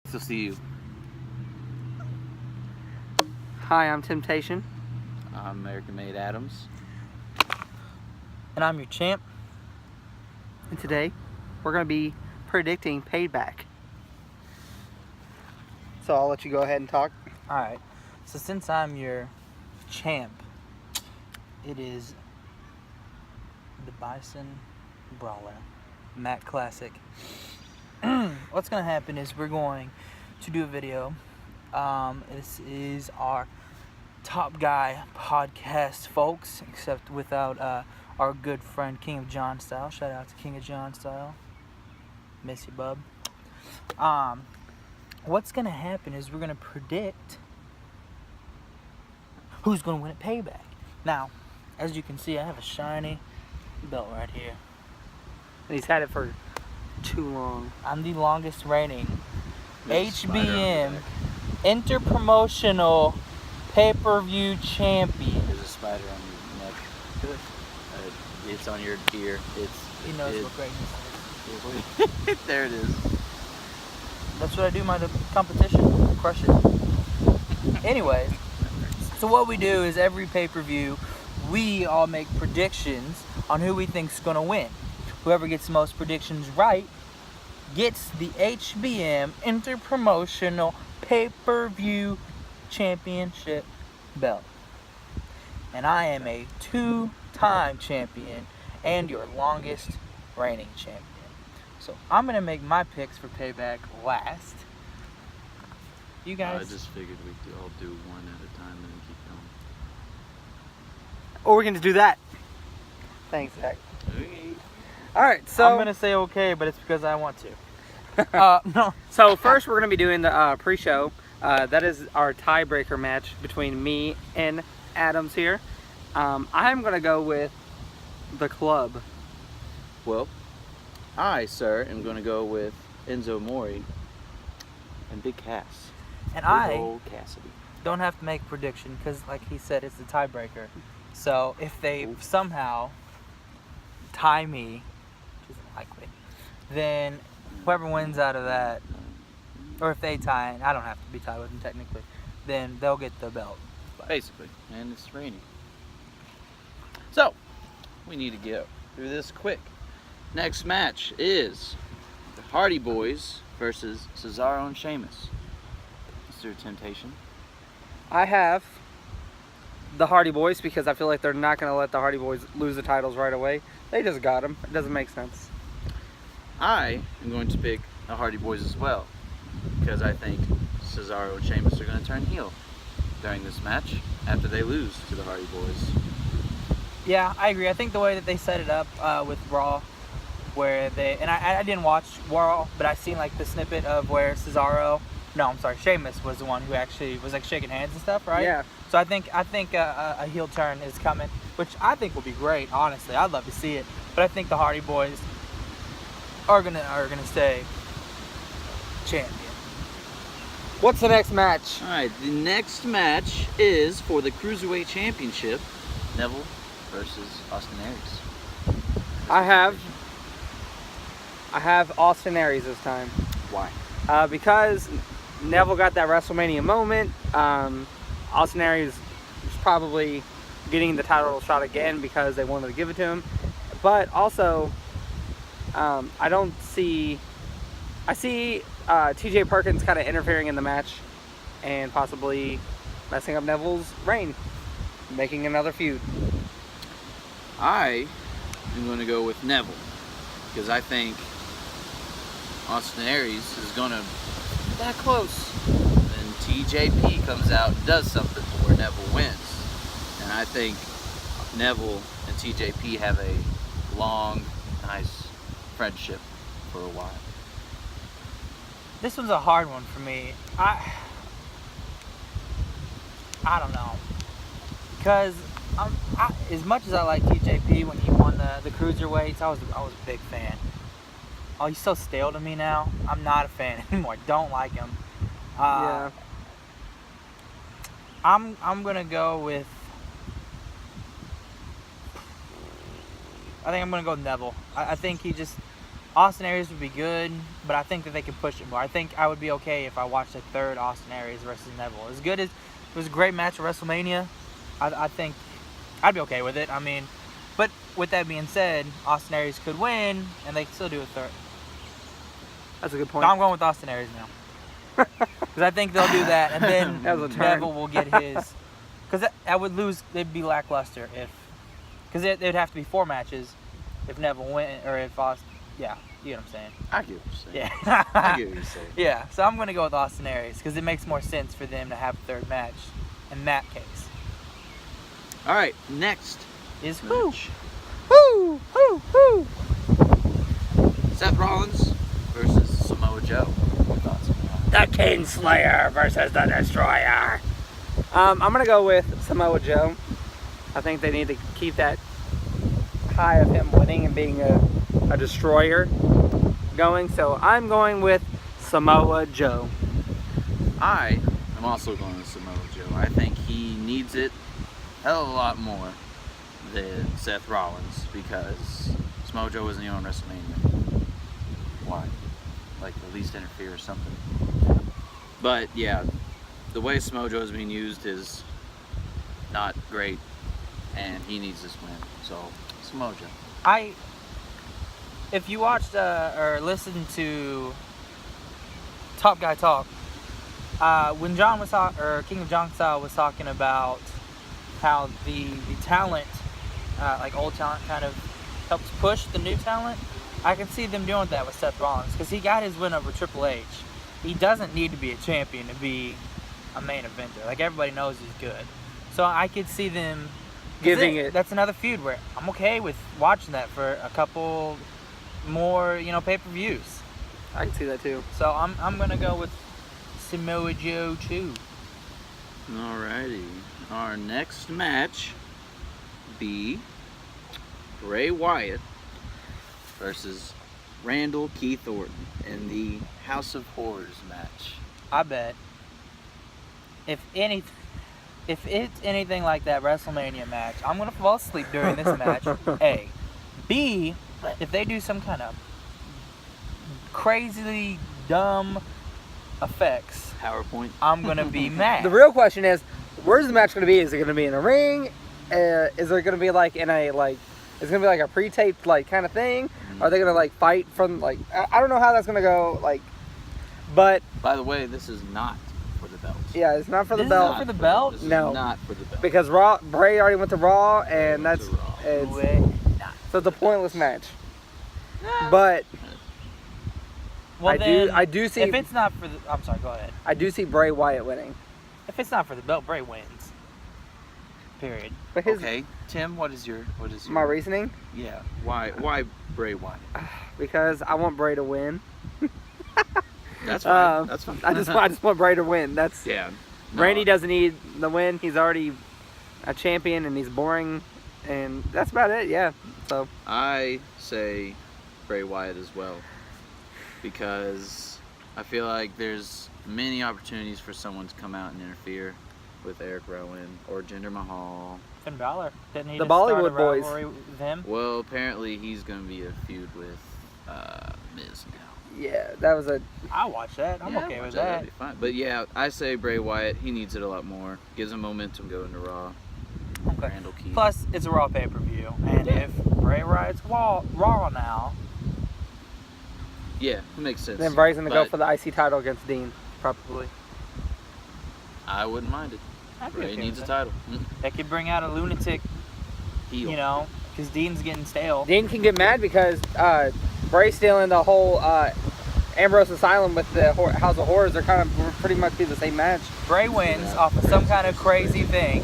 So see you. Hi, I'm Temptation. I'm American-Made Adams. And I'm your champ. And today, we're going to be predicting Payback. So I'll let you go ahead and talk. Alright, so since I'm your champ, it is the Bison Brawler Matt Classic. What's going to happen is we're going to do a video. This is our Top Guy podcast, folks, except without our good friend King of John Style. Shout out to King of John Style. Miss you, bub. What's going to happen is we're going to predict who's going to win at Payback. Now, as you can see, I have a shiny belt right here. And he's had it for too long. I'm the longest reigning There's a spider on HBM your Interpromtional Pay-Per-View Champion. There's a spider on your neck. It's on your ear. He knows what greatness is. There it is. That's what I do in my competition. Crush it. Anyways, so what we do is every pay-per-view, we all make predictions on who we think's gonna win. Whoever gets the most predictions right gets the HBM Interpromotional Pay-Per-View Championship belt. And I am a two-time champion and your longest reigning champion. So I'm gonna make my picks for Payback last. You guys. I just figured we'd all do one at a time and then keep going. Or we can just do that. Thanks, Zach. Okay. Alright, so... I'm gonna say okay, but it's because I want to. No. So first we're going to be doing the pre-show. That is our tiebreaker match between me and Adams here. I'm going to go with the club. Well, I, sir, am going to go with Enzo Mori and Big Cass. And Big I old Cassidy. don't have to make a prediction because, like he said, it's the tiebreaker. So if they somehow tie me, which isn't likely, then whoever wins out of that, or if they tie, and I don't have to be tied with them technically, then they'll get the belt. Basically. And it's raining. So, we need to get through this quick. Next match is the Hardy Boys versus Cesaro and Sheamus. Mr. Temptation. I have the Hardy Boys because I feel like they're not going to let the Hardy Boys lose the titles right away. They just got them. It doesn't make sense. I am going to pick the Hardy Boys as well because I think Cesaro and Sheamus are going to turn heel during this match after they lose to the Hardy Boys. Yeah, I agree. I think the way that they set it up with Raw, where they, and I didn't watch Raw, but I seen like the snippet of where Sheamus was the one who actually was like shaking hands and stuff, right? Yeah. So I think a heel turn is coming, which I think will be great. Honestly, I'd love to see it. But I think the Hardy Boys are gonna stay champion. What's the next match? Alright, the next match is for the Cruiserweight Championship, Neville versus Austin Aries. I have Austin Aries this time. Why? Because Neville got that WrestleMania moment. Austin Aries is probably getting the title shot again because they wanted to give it to him. But also, I see TJ Perkins kind of interfering in the match and possibly messing up Neville's reign, making another feud. I am going to go with Neville because I think Austin Aries is going to be that close. Then TJP comes out and does something to where Neville wins. And I think Neville and TJP have a long, nice friendship for a while. This one's a hard one for me. I don't know, because as much as I like TJP when he won the cruiserweights, I was a big fan. Oh, he's so stale to me now. I'm not a fan anymore. Don't like him. Yeah. I'm gonna go with. I think I'm gonna go with Neville. I think he just Austin Aries would be good, but I think that they could push it more. I think I would be okay if I watched a third Austin Aries versus Neville. As good as it was a great match at WrestleMania, I think I'd be okay with it. I mean, but with that being said, Austin Aries could win, and they could still do a third. That's a good point. So I'm going with Austin Aries now. Because I think they'll do that, and then That was a turn. Neville will get his. Because that would lose, it'd be lackluster if. Because it'd have to be 4 matches if Neville went, or if Austin. Yeah, you know what I'm saying. I get what you're saying. Yeah. I get what you're saying. Yeah, so I'm going to go with Austin Aries because it makes more sense for them to have a third match in that case. All right, next Is who? match. Woo! Woo! Woo! Seth Rollins versus Samoa Joe. What thoughts on that? The Kingslayer versus the Destroyer. I'm gonna go with Samoa Joe. I think they need to keep that high of him winning and being a destroyer going. So I'm going with Samoa Joe. I am also going with Samoa Joe. I think he needs it a hell of a lot more than Seth Rollins because Samoa Joe wasn't even on WrestleMania. Why? Like at least interfere or something. But yeah, the way Samoa Joe is being used is not great, and he needs this win. So Samoa Joe. If you watched or listened to Top Guy Talk, when John was or King of John Style was talking about how the talent, like old talent, kind of helps push the new talent, I can see them doing that with Seth Rollins because he got his win over Triple H. He doesn't need to be a champion to be a main eventer. Like everybody knows he's good. So I could see them Giving it. That's another feud where I'm okay with watching that for a couple more, pay-per-views. I can see that too. So I'm gonna go with Samoa Joe too. Alrighty. Our next match be Bray Wyatt versus Randall Keith Orton in the House of Horrors match. I bet if it's anything like that WrestleMania match, I'm gonna fall asleep during this match. A. B. If they do some kind of crazily dumb effects, PowerPoint. I'm gonna be mad. The real question is, where's the match going to be? Is it going to be in a ring? Is there going to be like in a it's going to be like a pre-taped like kind of thing? Are they going to like fight from like I don't know how that's going to go but By the way, this is not for the belt. yeah, it's not for the This is belt. not for the belt? This No. is not for the belt. Because Bray already went to Raw, and Went that's to Raw. so it's a pointless match. But Well, I do see if it's not for the, I'm sorry, go ahead. I do see Bray Wyatt winning. If it's not for the belt, Bray wins. Period. But his Okay, Tim, what is your my reasoning, Yeah. Why Bray Wyatt? because I want Bray to win. That's fine. That's fine. I just want Bray to win. That's Yeah. No, Randy doesn't need the win. He's already a champion, and he's boring, and that's about it. Yeah. So I say Bray Wyatt as well because I feel like there's many opportunities for someone to come out and interfere with Eric Rowan or Jinder Mahal. Finn Balor. Didn't he The just start Bollywood a boys. rivalry with him? Well, apparently he's going to be a feud with Miz now. yeah, that was a I'll watch that. I'm Yeah, okay watch with That'd that. be fine. But yeah, I say Bray Wyatt. He needs it a lot more. Gives him momentum going to Raw. Okay. Randall Keith. Plus, it's a Raw pay-per-view, and Yeah. if Bray Wyatt's Raw now, Yeah, it makes sense. then Bray's gonna go But for the IC title against Dean, probably. I wouldn't mind it. I'd be Bray okay needs a with title. that could bring out a lunatic, Heel. because Dean's getting stale. Dean can get mad because Bray's still in the whole Ambrose Asylum with the House of Horrors. They're kind of pretty much be the same match. Bray wins off of some kind of crazy thing,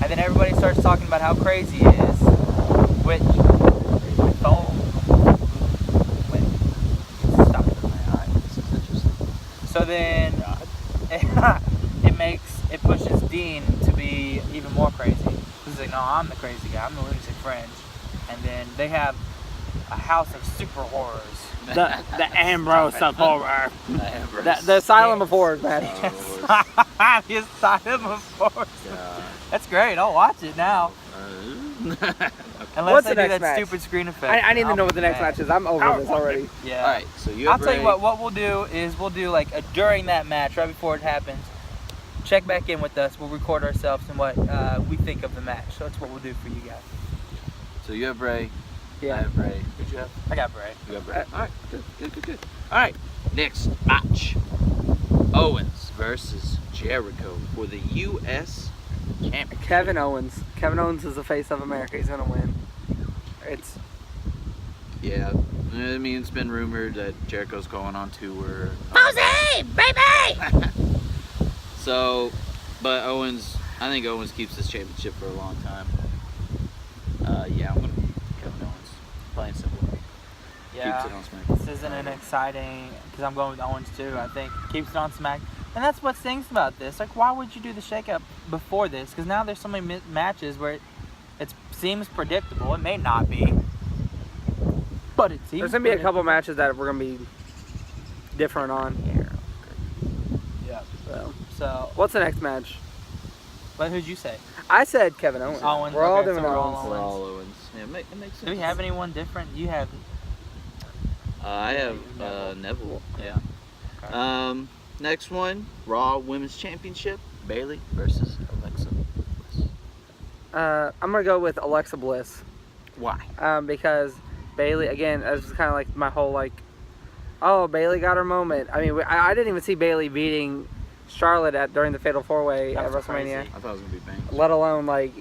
and then everybody starts talking about how crazy he is, which, stop it. This is interesting. So then it pushes Dean to be even more crazy. He's like, no, I'm the crazy guy. I'm the lunatic fringe. And then they have a house of super horrors. The Ambrose of Horror. Ambrose. The Asylum of Horrors match. The Asylum of Horrors. God. That's great. I'll watch it now. Unless What's they the do next that match? stupid screen effect. I need to I'll know be what the next mad. match is. I'm over this already. Yeah. All right, so you I'll have tell you Bray. what we'll do is we'll do like during that match, right before it happens, check back in with us. We'll record ourselves and what we think of the match. So that's what we'll do for you guys. So you have Bray. I Yeah. have Bray. Who'd you have? I got Bray. You got Bray. All right, good. All right, next match: Owens versus Jericho for the U.S. Championship. Kevin Owens. Kevin Owens is the face of America. He's gonna win. It's Yeah, I mean it's been rumored that Jericho's going on tour. Jose, baby! So, but Owens, I think Owens keeps this championship for a long time. Yeah, I'm gonna Kevin Owens. Plain and simple. Yeah. Keeps it on SmackDown. This isn't an exciting, because I'm going with Owens too. I think keeps it on Smack. And that's what stinks about this. Like, why would you do the shakeup before this? Because now there's so many matches where it seems predictable. It may not be, but it seems. there's gonna be a couple matches that we're gonna be different on here. Yeah. So what's the next match? But who'd you say? I said Kevin Owens. Owens, We're all okay, doing so we're all Owens. We're all Owens. Yeah, it makes sense. Do we have anyone different? You have. I have Neville. Yeah. Next one: Raw Women's Championship. Bayley versus Alexa Bliss. I'm gonna go with Alexa Bliss. Why? Because Bayley, again, that's kind of like my whole like, oh, Bayley got her moment. I mean, I didn't even see Bayley beating Charlotte during the Fatal 4-Way at That was WrestleMania. crazy. I thought it was gonna be Banks. Let alone like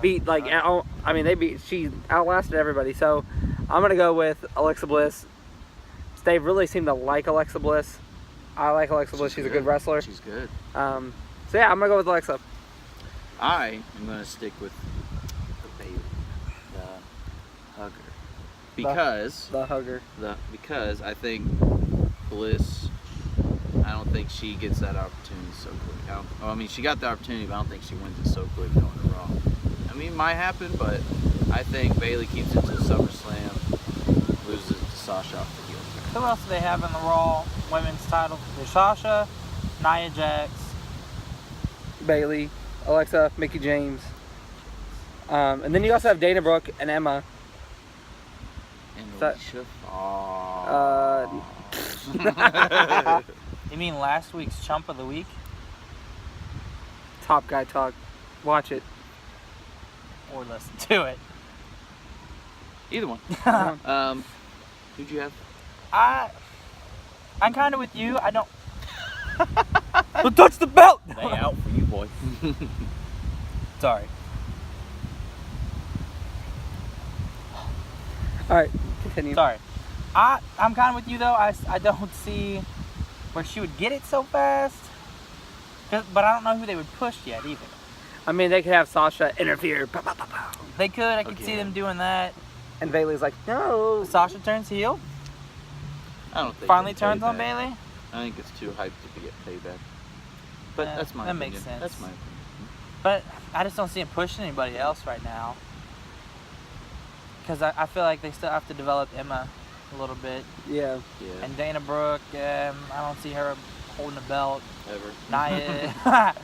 beat like I mean she outlasted everybody. So I'm gonna go with Alexa Bliss. They really seem to like Alexa Bliss. I like Alexa Bliss. She's a good wrestler. She's good. So yeah, I'm gonna go with Alexa. I am gonna stick with the Bayley, the hugger, because The hugger. because I think Bliss. I don't think she gets that opportunity so quick. I mean, she got the opportunity, but I don't think she wins it so quick going to Raw. I mean, it might happen, but I think Bayley keeps it to SummerSlam, loses to Sasha off the heel turn. Who else do they have in the Raw Women's title? There's Sasha, Nia Jax. Bayley, Alexa, Mickey James. And then you also have Dana Brooke and Emma. And That- Alicia You mean last week's Chump of the Week? Top Guy Talk. Watch it. Or listen to it. Either one. Who'd you have? I'm kind of with you. I don't. Don't touch the belt. They out for you, boy. Sorry. All right, continue. Sorry. I'm kind of with you though. I don't see where she would get it so fast. But I don't know who they would push yet either. I mean, they could have Sasha interfere. Pow, pow, pow, pow. They could. I could Okay. see them doing that. And Bayley's like, no. Sasha turns heel. I don't think Finally they turns on Payback. Bayley. I think it's too hyped to get Payback. But Yeah, that's my that opinion. makes sense. That's my opinion. But I just don't see him pushing anybody else right now. Because I feel like they still have to develop Emma a little bit. Yeah. Yeah. And Dana Brooke, I don't see her holding a belt. Ever. Nia,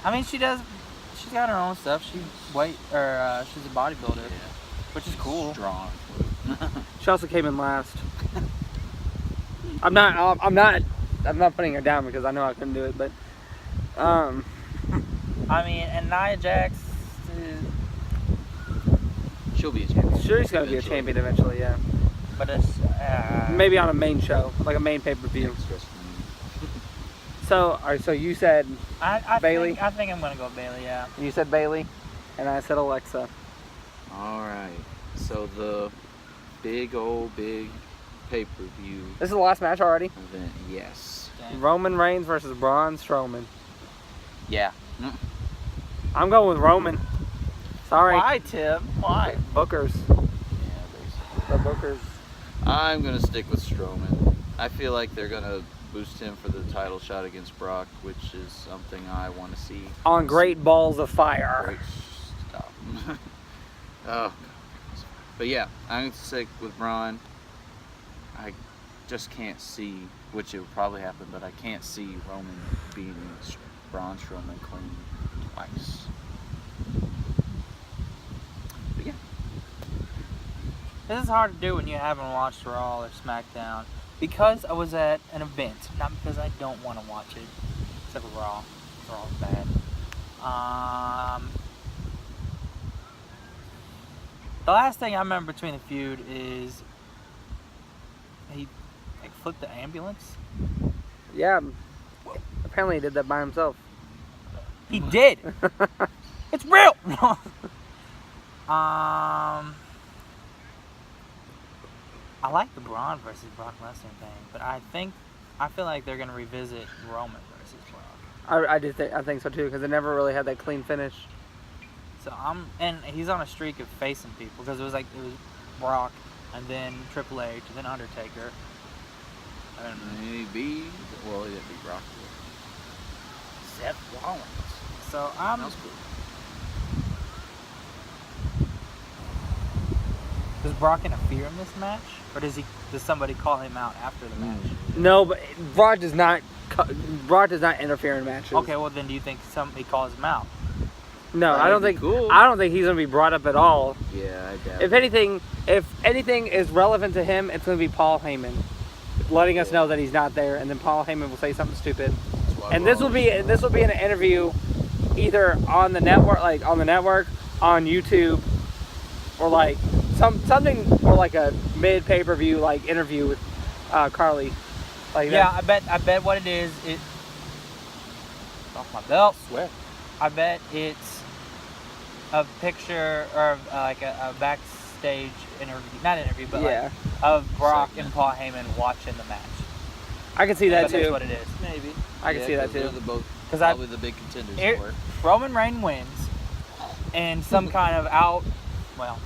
I mean, she's got her own stuff. She's a bodybuilder, Yeah. which is cool. Strong. She also came in last. I'm not putting her down because I know I couldn't do it, but I mean, and Nia Jax, She'll be a champion. she's gonna be a Eventually. champion eventually. Yeah. but it's Maybe on a main show, like a main pay-per-view. Next WrestleMania. So, all right. So you said I Bayley? I think I'm gonna go Bayley. Yeah. you said Bayley, and I said Alexa. All right. So the big pay-per-view This is the last match already. event. Yes. Dang. Roman Reigns versus Braun Strowman. Yeah. I'm going with Roman. Sorry. Why, Tim? Why? Bookers. Yeah, basically. The Bookers. I'm gonna stick with Strowman. I feel like they're gonna boost him for the title shot against Brock, which is something I want to see. On great balls of fire. Great. Stop. Oh. But yeah, I'm gonna stick with Braun. I just can't see, which it would probably happen, but I can't see Roman beating Braun Strowman clean twice. This is hard to do when you haven't watched Raw or SmackDown. Because I was at an event, not because I don't want to watch it. Except for Raw. Raw's bad. The last thing I remember between the feud is he like flipped the ambulance. Yeah. Apparently he did that by himself. He did. It's real. I like the Braun versus Brock Lesnar thing, but I feel like they're gonna revisit Roman versus Brock. I think so too, because they never really had that clean finish. So and he's on a streak of facing people because it was Brock, and then Triple H, and then Undertaker. And maybe, well, he didn't beat Brock. Seth Rollins. So That was cool. Does Brock interfere in this match, or does somebody call him out after the match? No, but Brock does not interfere in matches. Okay, well then, do you think somebody calls him out? No, That'd I don't be think. cool. I don't think he's gonna be brought up at all. Yeah, I doubt If anything is relevant to him, it's gonna be Paul Heyman, letting us know that he's not there, and then Paul Heyman will say something stupid. And this will be an interview, either on the network, on YouTube, or like something, or like a mid pay-per-view interview with Carly. Yeah, I bet what it is. Off my belt. Swear. I bet it's a picture or a backstage interview, not interview, but of Brock and Paul Heyman watching the match. I can see that That's too. what it is. Maybe. I can see that too. They're both 'Cause probably the big contenders for it. Roman Reigns wins, and some kind of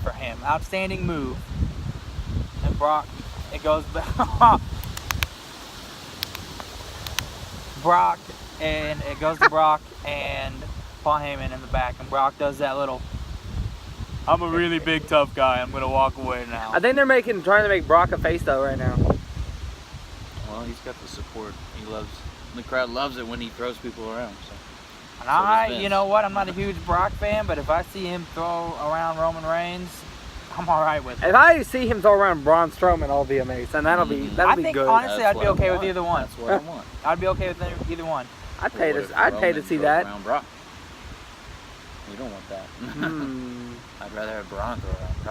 for him, outstanding move, and Brock, it goes back. Brock, and it goes to Brock and Paul Heyman in the back, and Brock does that little, I'm a really big tough guy, I'm gonna walk away now. I think they're trying to make Brock a face though right now. Well, he's got the support. The crowd loves it when he throws people around. So. And you know what, I'm not a huge Brock fan, but if I see him throw around Roman Reigns, I'm alright with it. If I see him throw around Braun Strowman, I'll be amazed, and that'll be good. Honestly, I'd be okay with either one. That's what I want. I'd be okay with either one. I'd pay to see that. Brock? You don't want that. I'd rather have Braun throw around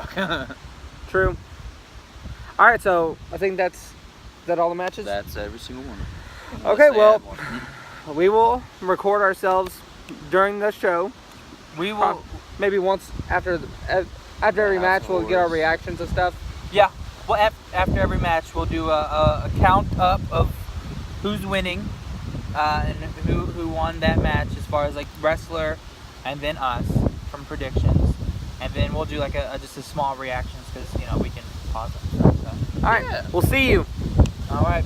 Brock. True. All right, so I think is that all the matches? That's every single one. Okay, well, we will record ourselves during the show. We will maybe once after every match, we'll get our reactions and stuff. Yeah. Well, after every match, we'll do a count up of who's winning and who won that match as far as wrestler, and then us from predictions, and then we'll do just a small reactions because we can pause it. So. All right, we'll see you. All right.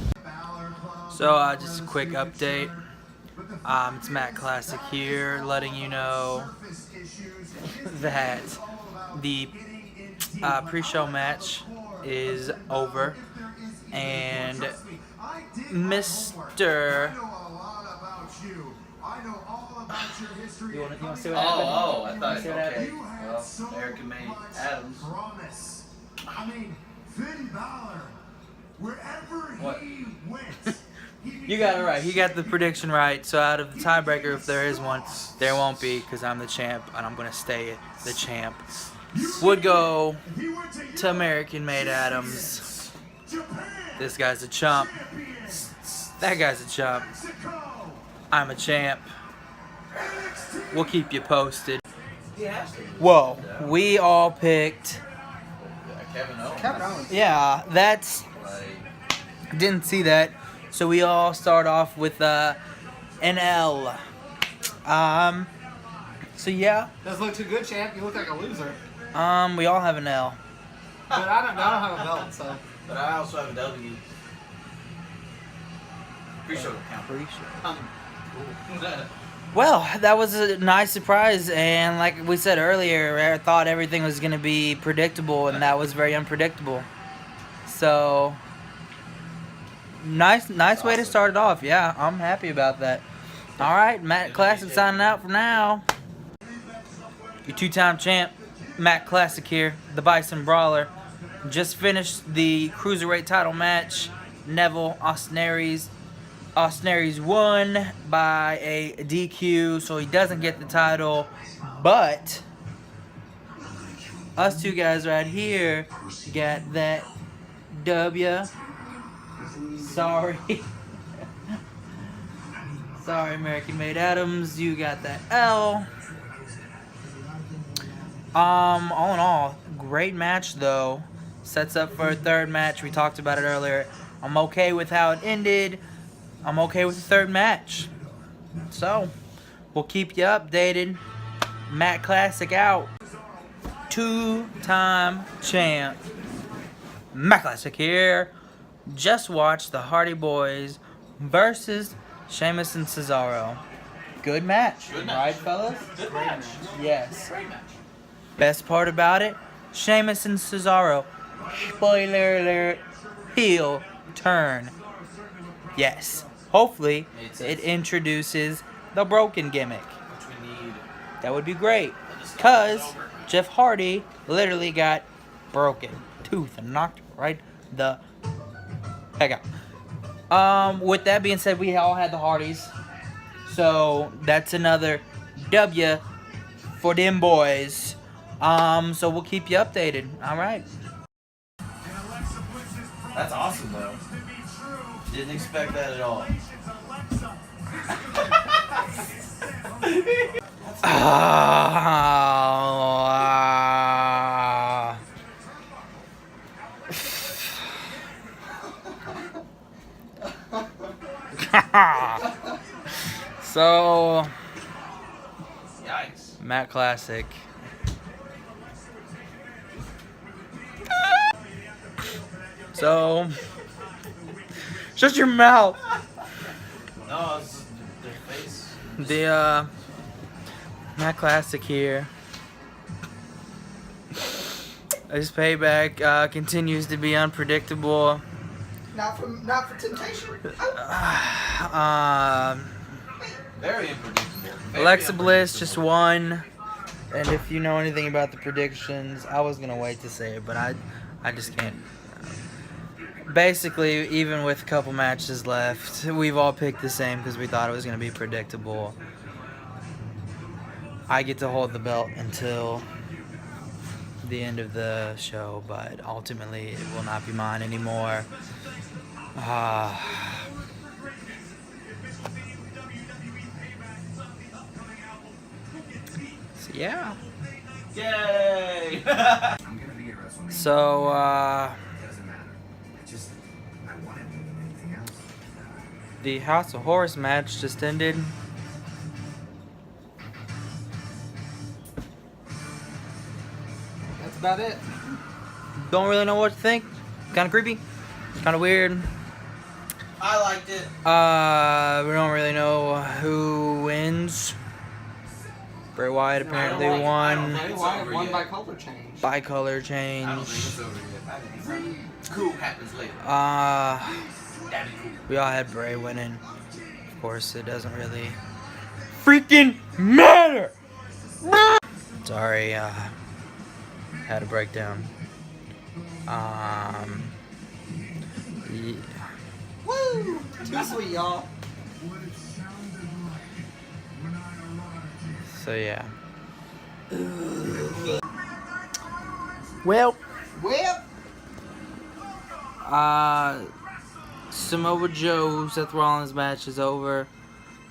So just a quick update. It's Matt Classic here, letting you know that the pre-show match is over, and Mr. You want to see what happened? Oh, I thought, okay. Well, Eric made Adams. I mean, Finn Balor, wherever he went. You got it right. He got the prediction right. So out of the tiebreaker, if there is one, there won't be because I'm the champ and I'm going to stay the champ. Would go to American-made Adams. This guy's a chump. That guy's a chump. I'm a champ. We'll keep you posted. Whoa. We all picked... Kevin Owens. Yeah, that's... Didn't see that. So we all start off with an L. So yeah. Doesn't look too good, champ. You look like a loser. We all have an L. But I don't have a belt, so. But I also have a W. Pre-show count. Pre-show. Well, that was a nice surprise, and like we said earlier, I thought everything was going to be predictable, and that was very unpredictable. So, nice way to start it off. Yeah, I'm happy about that. All right, Matt Classic signing out for now. Your two-time champ, Matt Classic here, the Bison Brawler. just finished the Cruiserweight title match. Neville, Austin Aries. Austin Aries won by a DQ, so he doesn't get the title. But us two guys right here got that W. Sorry. Sorry, American Made Adams. You got that L. All in all, great match though. Sets up for a third match. We talked about it earlier. I'm okay with how it ended. I'm okay with the third match. So, we'll keep you updated. Matt Classic out. Two-time champ. Matt Classic here. Just watched the Hardy Boys versus Sheamus and Cesaro. Good match. Good match. Right, fellas? Good match. Yes. Great match. Best part about it, Sheamus and Cesaro. Spoiler alert. Heel turn. Yes. Hopefully, it introduces the broken gimmick. Which we need. That would be great. Because Jeff Hardy literally got broken tooth and knocked right the heck out. With that being said, we all had the Hardys. So that's another W for them boys. So we'll keep you updated. All right. That's awesome, though. Didn't expect that at all. So, Yikes. Matt Classic. So, shut your mouth. No, it's their face. The Matt Classic here. This Payback continues to be unpredictable. Not for temptation. Very unpredictable. Very Alexa Bliss unpredictable. just won. And if you know anything about the predictions, I was gonna wait to say it, but I just can't. Basically, even with a couple matches left, we've all picked the same because we thought it was gonna be predictable. I get to hold the belt until the end of the show, but ultimately it will not be mine anymore. So yeah. Yay! So the House of Horrors match just ended. That's about it. Don't really know what to think. Kind of creepy. Kind of weird. I liked it. We don't really know who wins. Bray Wyatt apparently won. Bray Wyatt won by color change. By color I don't change. think it's over yet. Cool happens later. That'd be cool. We all had Bray winning. Of course, it doesn't really freaking matter. Sorry, had a breakdown. Yeah. Woo! Too sweet, y'all. So yeah. Well, Samoa Joe, Seth Rollins match is over.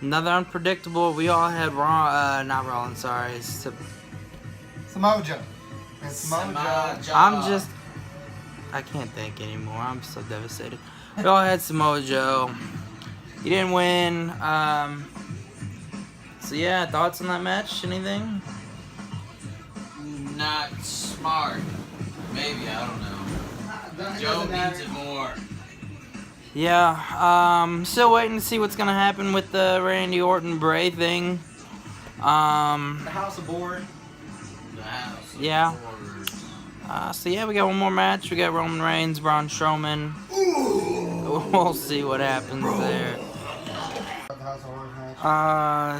Another unpredictable. We all had not Rollins, sorry. Samoa Joe. It's Samoa Joe. I can't think anymore. I'm so devastated. We all had Samoa Joe. He didn't win. So yeah, thoughts on that match? Anything? Not smart. Maybe, I don't know. Joe needs it more. Yeah, still waiting to see what's gonna happen with the Randy Orton Bray thing. The House of Boring. The house. Yeah. So yeah, we got one more match. We got Roman Reigns, Braun Strowman. We'll see what happens there.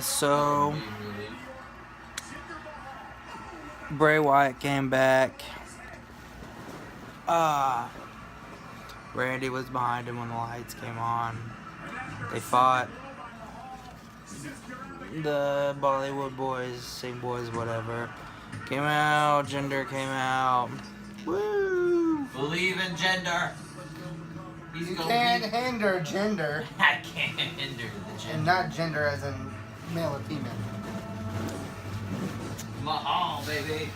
So Bray Wyatt came back. Randy was behind him when the lights came on. They fought. The Bollywood boys, same boys, whatever, came out. Gender came out. Woo! Believe in gender. He's You gonna can't be- hinder gender, I can't hinder the gender. and not gender as in male or female. Mahal, baby.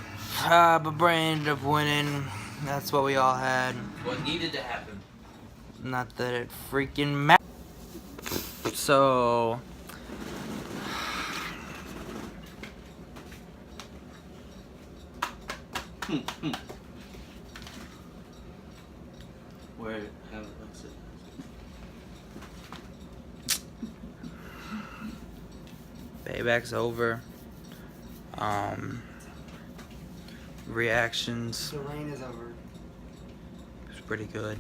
But Bray ended up winning. That's what we all had. What needed to happen? Not that it freaking matters. So, Where? How? What's it? Payback's over. Reactions The reign is over. was pretty good.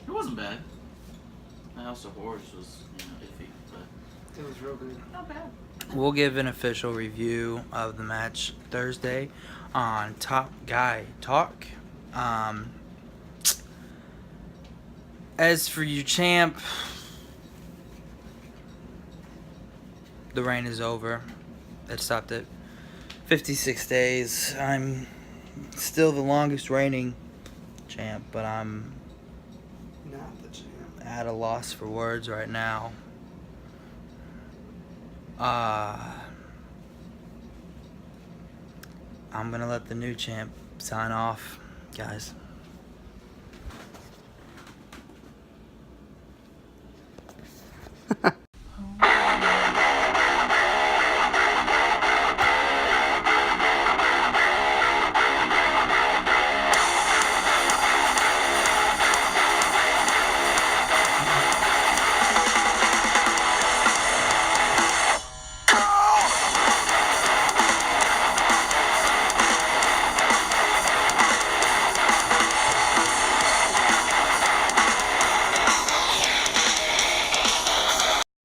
It wasn't bad. House of Horrors was, iffy, but It was real good. not bad. We'll give an official review of the match Thursday on Top Guy Talk. As for you, champ, the reign is over. It stopped at 56 days. I'm still the longest reigning champ, but I'm Not the champ. at a loss for words right now. I'm gonna let the new champ sign off, guys.